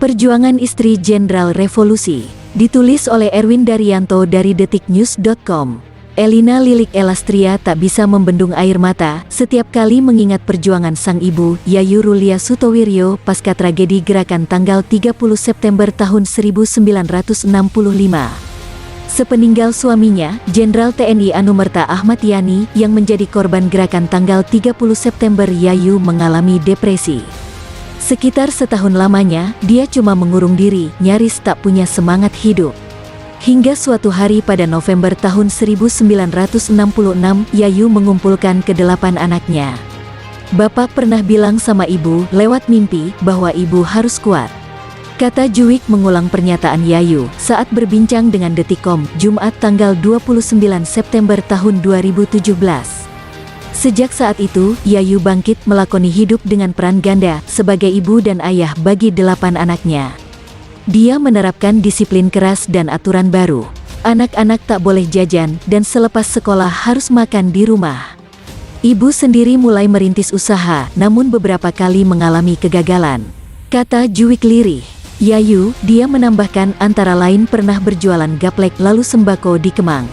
Perjuangan Istri Jenderal Revolusi, ditulis oleh Erwin Daryanto dari detiknews.com. Elina Lilik Elastria tak bisa membendung air mata setiap kali mengingat perjuangan sang ibu, Yayu Rulia Sutowiryo, pasca tragedi gerakan tanggal 30 September tahun 1965. Sepeninggal suaminya, Jenderal TNI Anumerta Ahmad Yani, yang menjadi korban gerakan tanggal 30 September, Yayu mengalami depresi. Sekitar setahun lamanya, dia cuma mengurung diri, nyaris tak punya semangat hidup. Hingga suatu hari pada November tahun 1966, Yayu mengumpulkan ke-8 anaknya. Bapak pernah bilang sama ibu, lewat mimpi, bahwa ibu harus kuat. Kata Juwik mengulang pernyataan Yayu saat berbincang dengan Detikcom, Jumat tanggal 29 September tahun 2017. Sejak saat itu, Yayu bangkit melakoni hidup dengan peran ganda sebagai ibu dan ayah bagi 8 anaknya. Dia menerapkan disiplin keras dan aturan baru. Anak-anak tak boleh jajan dan selepas sekolah harus makan di rumah. Ibu sendiri mulai merintis usaha, namun beberapa kali mengalami kegagalan. Kata Juwik lirih. Yayu, dia menambahkan, antara lain pernah berjualan gaplek lalu sembako di Kemang.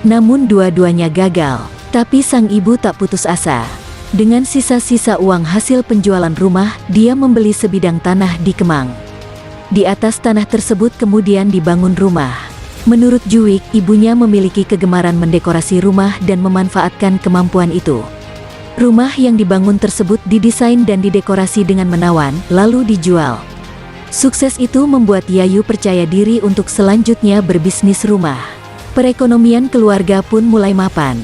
Namun dua-duanya gagal. Tapi sang ibu tak putus asa. Dengan sisa-sisa uang hasil penjualan rumah, dia membeli sebidang tanah di Kemang. Di atas tanah tersebut kemudian dibangun rumah. Menurut Juwik, ibunya memiliki kegemaran mendekorasi rumah dan memanfaatkan kemampuan itu. Rumah yang dibangun tersebut didesain dan didekorasi dengan menawan, lalu dijual. Sukses itu membuat Yayu percaya diri untuk selanjutnya berbisnis rumah. Perekonomian keluarga pun mulai mapan.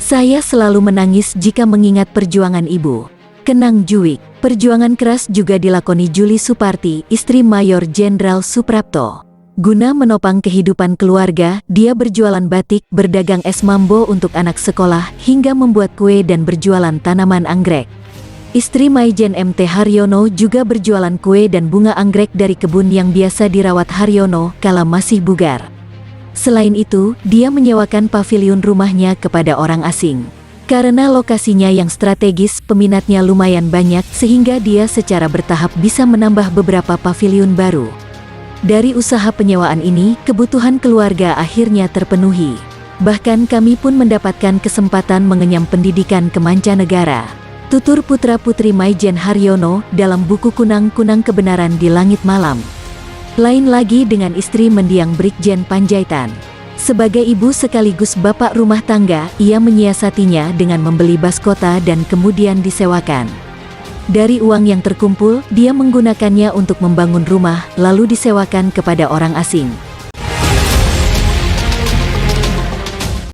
Saya selalu menangis jika mengingat perjuangan ibu, kenang Juwik. Perjuangan keras juga dilakoni Juli Suparti, istri Mayor Jenderal Suprapto. Guna menopang kehidupan keluarga, dia berjualan batik, berdagang es mambo untuk anak sekolah, hingga membuat kue dan berjualan tanaman anggrek. Istri Maijen MT Haryono juga berjualan kue dan bunga anggrek dari kebun yang biasa dirawat Haryono kala masih bugar. Selain itu, dia menyewakan paviliun rumahnya kepada orang asing. Karena lokasinya yang strategis, peminatnya lumayan banyak sehingga dia secara bertahap bisa menambah beberapa paviliun baru. Dari usaha penyewaan ini, kebutuhan keluarga akhirnya terpenuhi. Bahkan kami pun mendapatkan kesempatan mengenyam pendidikan ke mancanegara. Tutur putra-putri Maijen Haryono dalam buku Kunang-Kunang Kebenaran di Langit Malam. Lain lagi dengan istri mendiang Brigjen Panjaitan. Sebagai ibu sekaligus bapak rumah tangga, ia menyiasatinya dengan membeli bas kota dan kemudian disewakan. Dari uang yang terkumpul, dia menggunakannya untuk membangun rumah, lalu disewakan kepada orang asing.